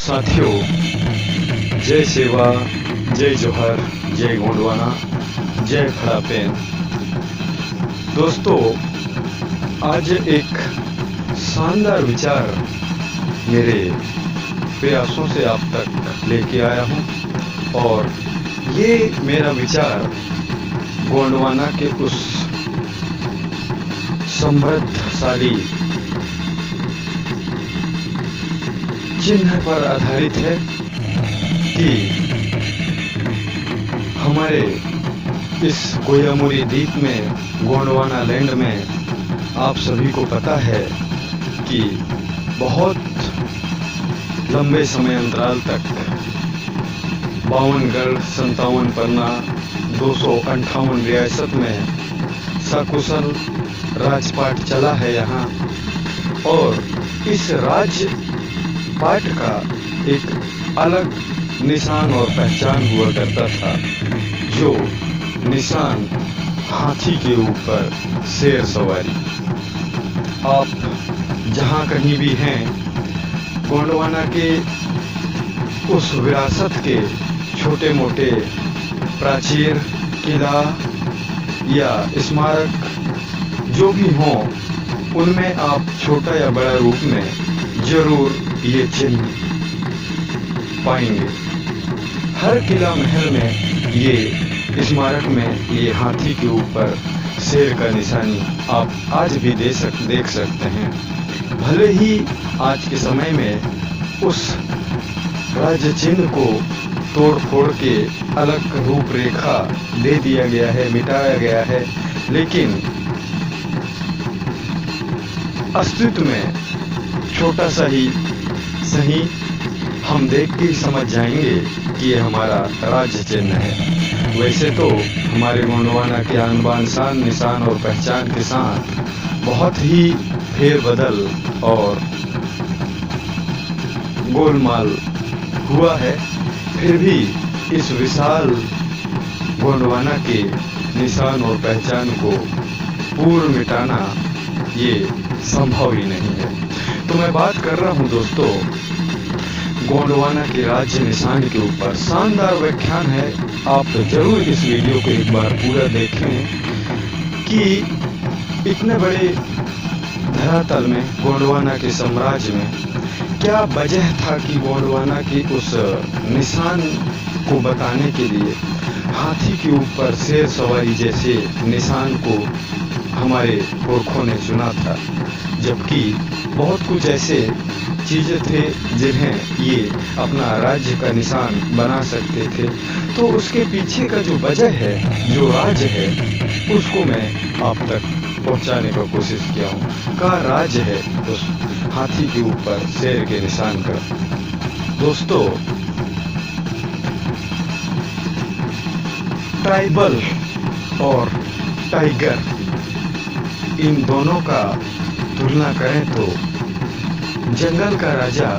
साथियों, जय सेवा, जय जोहर, जय गोंडवाना, जय खड़ापेन। दोस्तों, आज एक शानदार विचार मेरे प्रयासों से आप तक लेके आया हूँ और ये मेरा विचार गोंडवाना के उस समृद्धशाली चिन्ह पर आधारित है कि हमारे इस कोयामुरी द्वीप में, गोंडवाना लैंड में, आप सभी को पता है कि बहुत लंबे समय अंतराल तक 52 गढ़, 57 परना, 258 रियासत में सकुशल राजपाट चला है यहाँ। और इस राजपाट का एक अलग निशान और पहचान हुआ करता था, जो निशान हाथी के ऊपर शेर सवारी। आप जहाँ कहीं भी हैं, गोंडवाना के उस विरासत के छोटे मोटे प्राचीर, किला या स्मारक जो भी हों, उनमें आप छोटा या बड़ा रूप में जरूर ये चिन्ह पाएंगे। हर किला महल में, ये स्मारक में ये हाथी के ऊपर शेर का निशानी आप आज भी देख सकते हैं। भले ही आज के समय में उस राज्य चिन्ह को तोड़ फोड़ के अलग रूपरेखा दे दिया गया है, मिटाया गया है, लेकिन अस्तित्व में छोटा सा ही सही हम देख के समझ जाएंगे कि ये हमारा राज्य चिन्ह है। वैसे तो हमारे गोंडवाना के आन बान शान, निशान और पहचान के साथ बहुत ही फेरबदल और गोलमाल हुआ है, फिर भी इस विशाल गोंडवाना के निशान और पहचान को पूर्ण मिटाना ये संभव ही नहीं है। तो मैं बात कर रहा हूँ दोस्तों, गोंडवाना के राज्य निशान के ऊपर शानदार व्याख्यान है। आप जरूर इस वीडियो को एक बार पूरा देखें कि इतने बड़े धरातल में, गोंडवाना के साम्राज्य में क्या वजह था कि गोंडवाना की उस निशान को बताने के लिए हाथी के ऊपर शेर सवारी जैसे निशान को हमारे पुरखों ने चुना था, जबकि बहुत कुछ ऐसे चीजें थे जिन्हें ये अपना राज्य का निशान बना सकते थे। तो उसके पीछे का जो वजह है, जो राज है, उसको मैं आप तक पहुंचाने का कोशिश किया हूँ। का राज है उस हाथी के ऊपर शेर के निशान का। दोस्तों, ट्राइबल और टाइगर, इन दोनों का तुलना करें तो जंगल का राजा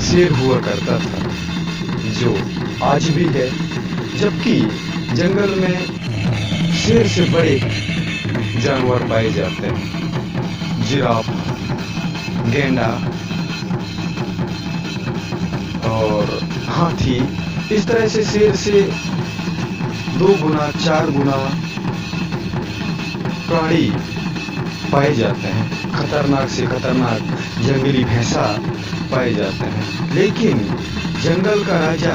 शेर हुआ करता था, जो आज भी है, जबकि जंगल में शेर से बड़े जानवर पाए जाते हैं। जिराफ, गेंडा और हाथी, इस तरह से शेर से 2 गुना 4 गुना प्राणी पाए जाते हैं। खतरनाक से खतरनाक जंगली भैंसा पाए जाते हैं। लेकिन जंगल का राजा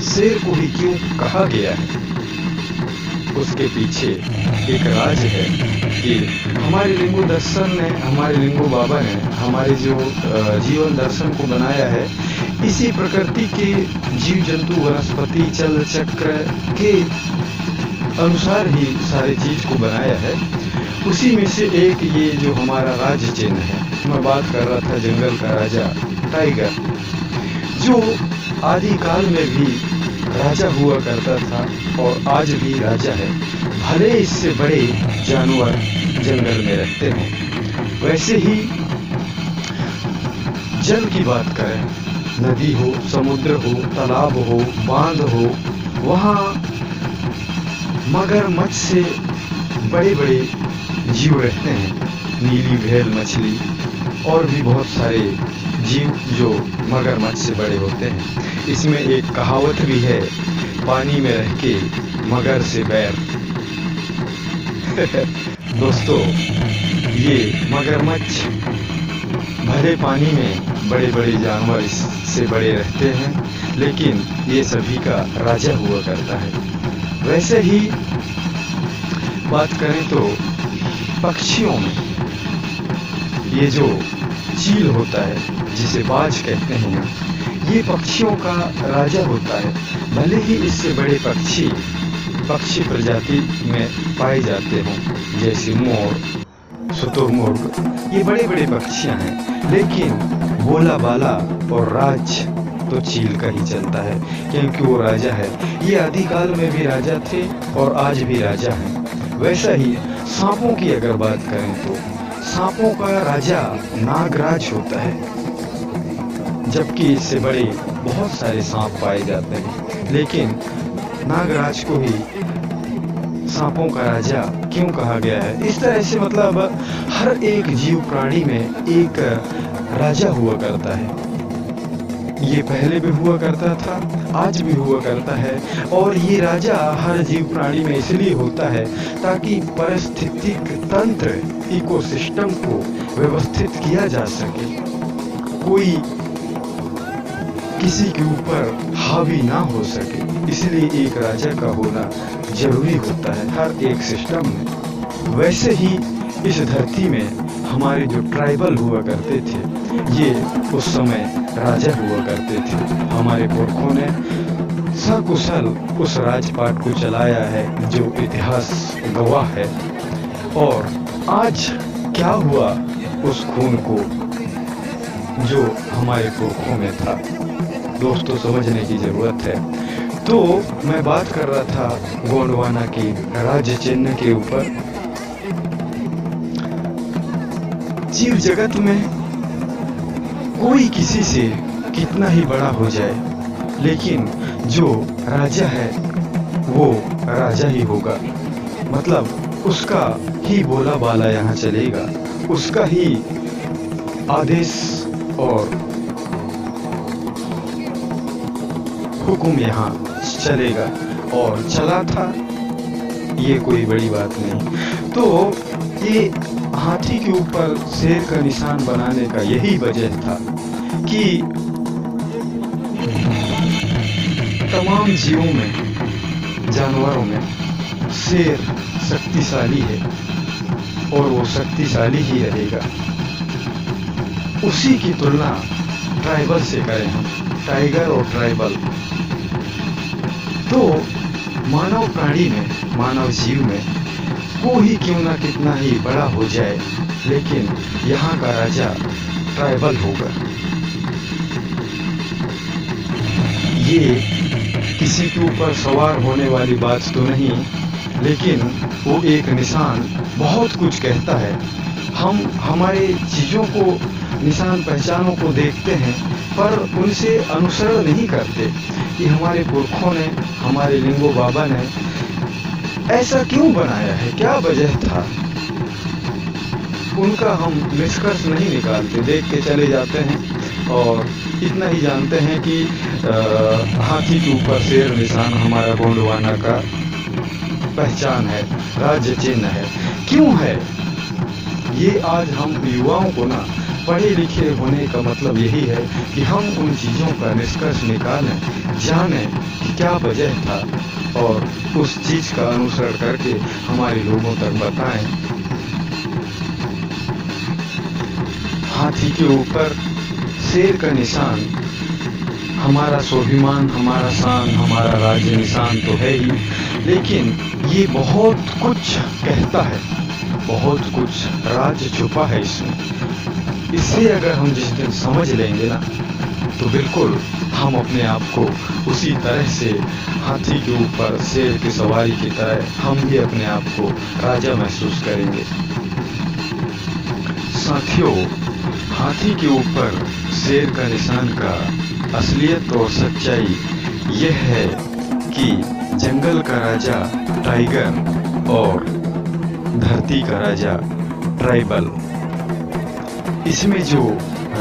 शेर को ही क्यों कहा गया है, उसके पीछे एक राज है कि हमारे लिंगो दर्शन ने, हमारे लिंगो बाबा ने हमारे जो जीवन दर्शन को बनाया है, इसी प्रकृति के जीव जंतु, वनस्पति, चल चक्र के अनुसार ही सारी चीज को बनाया है। उसी में से एक ये जो हमारा राज्य चिन्ह है, मैं बात कर रहा था जंगल का राजा टाइगर, जो आदिकाल में भी राजा हुआ करता था और आज भी राजा है, भले इससे बड़े जानवर जंगल में रहते हों। वैसे ही जल की बात करें, नदी हो, समुद्र हो, तालाब हो, बांध हो, वहाँ मगरमच्छ से बड़े बड़े जीव रहते हैं। नीली व्हेल मछली और भी बहुत सारे जीव जो मगरमच्छ से बड़े होते हैं। इसमें एक कहावत भी है, पानी में रह के मगर से बैर। दोस्तों, ये मगरमच्छ भले पानी में बड़े बड़े जानवर से बड़े रहते हैं, लेकिन ये सभी का राजा हुआ करता है। वैसे ही बात करें तो पक्षियों में ये जो चील होता है, जिसे बाज कहते हैं, ये पक्षियों का राजा होता है। भले ही इससे बड़े पक्षी प्रजाति में पाए जाते हों, जैसे मोर, शुतुरमुर्ग, ये बड़े बड़े पक्षियां हैं, लेकिन बोला बाला और राज तो चील का ही चलता है, क्योंकि वो राजा है। ये आदिकाल में भी राजा थे और आज भी राजा हैं। वैसा ही सांपों की अगर बात करें तो सांपों का राजा नागराज होता है, जबकि इससे बड़े बहुत सारे सांप पाए जाते हैं, लेकिन नागराज को ही सांपों का राजा क्यों कहा गया है? इस तरह से मतलब हर एक जीव प्राणी में एक राजा हुआ करता है। ये पहले भी हुआ करता था, आज भी हुआ करता है, और ये राजा हर जीव प्राणी में इसलिए होता है ताकि पारिस्थितिक तंत्र, इकोसिस्टम को व्यवस्थित किया जा सके, कोई किसी के ऊपर हावी ना हो सके। इसलिए एक राजा का होना जरूरी होता है हर एक सिस्टम में। वैसे ही इस धरती में हमारे जो ट्राइबल हुआ करते थे, ये उस समय राजा हुआ करते थे। हमारे पुरखों ने सकुशल उस राजपाट को चलाया है जो इतिहास गवाह है। और आज क्या हुआ उस खून को जो हमारे पुरखों में था, दोस्तों समझने की जरूरत है। तो मैं बात कर रहा था गोंडवाना के राज्य चिन्ह के ऊपर। जीव जगत में कोई किसी से कितना ही बड़ा हो जाए, लेकिन जो राजा है वो राजा ही होगा। मतलब उसका ही बोला बाला यहाँ चलेगा, उसका ही आदेश और हुक्म यहाँ चलेगा, और चला था, ये कोई बड़ी बात नहीं। तो ये हाथी के ऊपर शेर का निशान बनाने का यही वजह था कि तमाम जीवों में, जानवरों में शेर शक्तिशाली है और वो शक्तिशाली ही रहेगा। उसी की तुलना ट्राइबल से करें हम, टाइगर और ट्राइबल, तो मानव प्राणी में, मानव जीव में कोई क्यों ना कितना ही बड़ा हो जाए, लेकिन यहाँ का राजा ट्राइबल होगा। ये किसी के ऊपर सवार होने वाली बात तो नहीं, लेकिन वो एक निशान बहुत कुछ कहता है। हम हमारे चीज़ों को, निशान पहचानों को देखते हैं, पर उनसे अनुसरण नहीं करते कि हमारे पुरखों ने, हमारे लिंगो बाबा ने ऐसा क्यों बनाया है, क्या वजह था। उनका हम निष्कर्ष नहीं निकालते, देख के चले जाते हैं और इतना ही जानते हैं कि हाथी के ऊपर शेर निशान हमारा गोंडवाना का पहचान है, राज्य चिन्ह है। क्यों है ये? आज हम युवाओं को ना, पढ़े लिखे होने का मतलब यही है कि हम उन चीज़ों का निष्कर्ष निकालें, जानें कि क्या वजह था, और उस चीज़ का अनुसरण करके हमारे लोगों तक बताएं। हाथी के ऊपर शेर का निशान हमारा स्वाभिमान, हमारा शान, हमारा राज्य निशान तो है ही, लेकिन ये बहुत कुछ कहता है, बहुत कुछ राज छुपा है इसमें। इसे अगर हम जिस दिन समझ लेंगे ना, तो बिल्कुल हम अपने आप को उसी तरह से हाथी के ऊपर शेर की सवारी की तरह हम भी अपने आप को राजा महसूस करेंगे। साथियों, हाथी के ऊपर शेर का निशान का असलियत और सच्चाई यह है कि जंगल का राजा टाइगर और धरती का राजा ट्राइबल, इसमें जो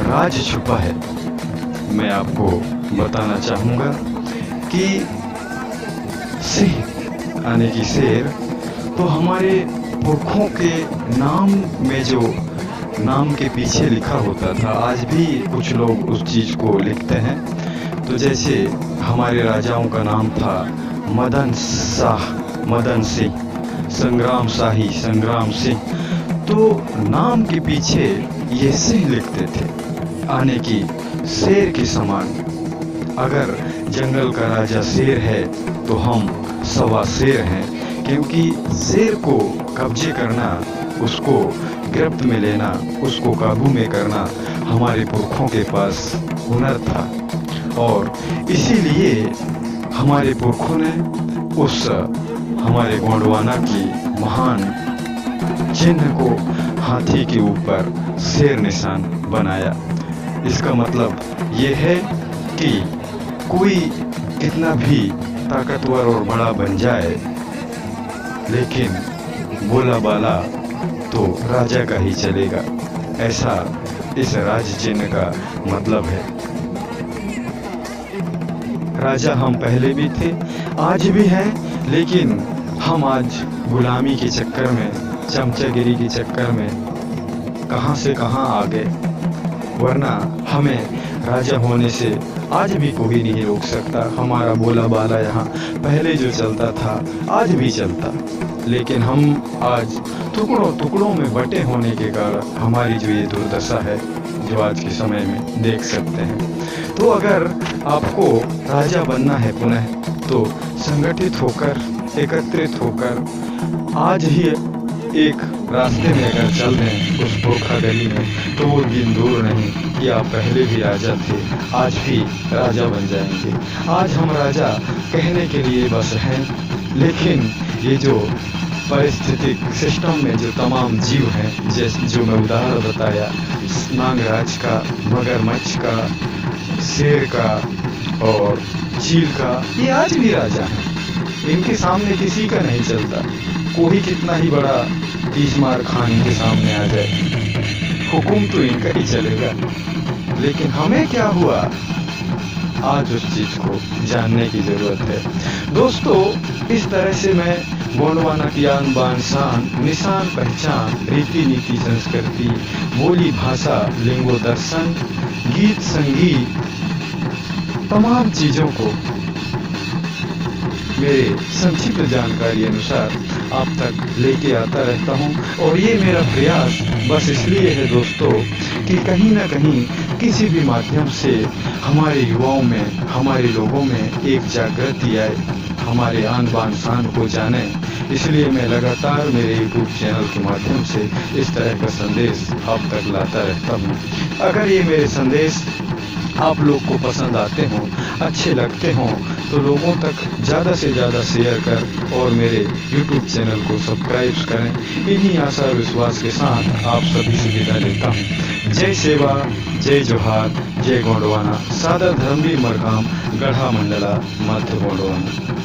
राज छुपा है। मैं आपको बताना चाहूँगा कि सिंह यानी कि शेर तो हमारे पुरखों के नाम में जो नाम के पीछे लिखा होता था, आज भी कुछ लोग उस चीज़ को लिखते हैं। तो जैसे हमारे राजाओं का नाम था मदन सिंह, संग्राम शाही संग्राम सिंह, तो नाम के पीछे ये सिंह लिखते थे, यानी कि शेर के समान। अगर जंगल का राजा शेर है तो हम सवा शेर हैं, क्योंकि शेर को कब्जे करना, उसको गिरफ्त में लेना, उसको काबू में करना हमारे पुरखों के पास हुनर था। और इसीलिए हमारे पुरखों ने उस हमारे गोंडवाना की महान चिन्ह को हाथी के ऊपर शेर निशान बनाया। इसका मतलब ये है कि कोई कितना भी ताकतवर और बड़ा बन जाए, लेकिन बोला बाला तो राजा का ही चलेगा। ऐसा इस राज चिन्ह का मतलब है। राजा हम पहले भी थे, आज भी हैं, लेकिन हम आज गुलामी के चक्कर में, चमचागिरी के चक्कर में कहां से कहां आ गए। वरना हमें राजा होने से आज भी कोई नहीं रोक सकता। हमारा बोला बाला यहाँ पहले जो चलता था आज भी चलता, लेकिन हम आज टुकड़ों टुकड़ों में बटे होने के कारण हमारी जो ये दुर्दशा है, जो आज के समय में देख सकते हैं। तो अगर आपको राजा बनना है पुनः, तो संगठित होकर, एकत्रित होकर आज ही एक रास्ते में अगर चल दें उस पुरखा गली में, तो वो दिन दूर नहीं कि आप पहले भी राजा थे, आज भी राजा बन जाएंगे। आज हम राजा कहने के लिए बस हैं, लेकिन ये जो पारिस्थितिक सिस्टम में जो तमाम जीव हैं, जैसे जो मैं उदाहरण बताया, नागराज का, मगरमच्छ का, शेर का और चील का, ये आज भी राजा हैं। इनके सामने किसी का नहीं चलता। कोई कितना ही बड़ा 30 मार खान इनके सामने आ जाए, हुकुम तो इनका ही चलेगा। लेकिन हमें क्या हुआ, आज उस चीज को जानने की जरूरत है। दोस्तों, इस तरह से मैं गोंडवाना की आन बान शान, निशान पहचान, रीति नीति संस्कृति, बोली भाषा, लिंगो दर्शन, गीत संगीत, तमाम चीजों को मेरे संक्षिप्त जानकारी अनुसार आप तक लेके आता रहता हूँ। और ये मेरा प्रयास बस इसलिए है दोस्तों कि कहीं ना कहीं किसी भी माध्यम से हमारे युवाओं में, हमारे लोगों में एक जागृति आए, हमारे आन बान शान को जाने। इसलिए मैं लगातार मेरे YouTube चैनल के माध्यम से इस तरह का संदेश आप तक लाता रहता हूँ। अगर ये मेरे संदेश आप लोग को पसंद आते हों, अच्छे लगते हों, तो लोगों तक ज़्यादा से ज़्यादा शेयर कर और मेरे YouTube चैनल को सब्सक्राइब करें। इन्हीं आशा विश्वास के साथ आप सभी से विदा लेता हूँ। जय सेवा, जय जोहार, जय गोंडवाना। सादर धर्मवीर मरकाम, गढ़ा मंडला, मध्य गोंडवाना।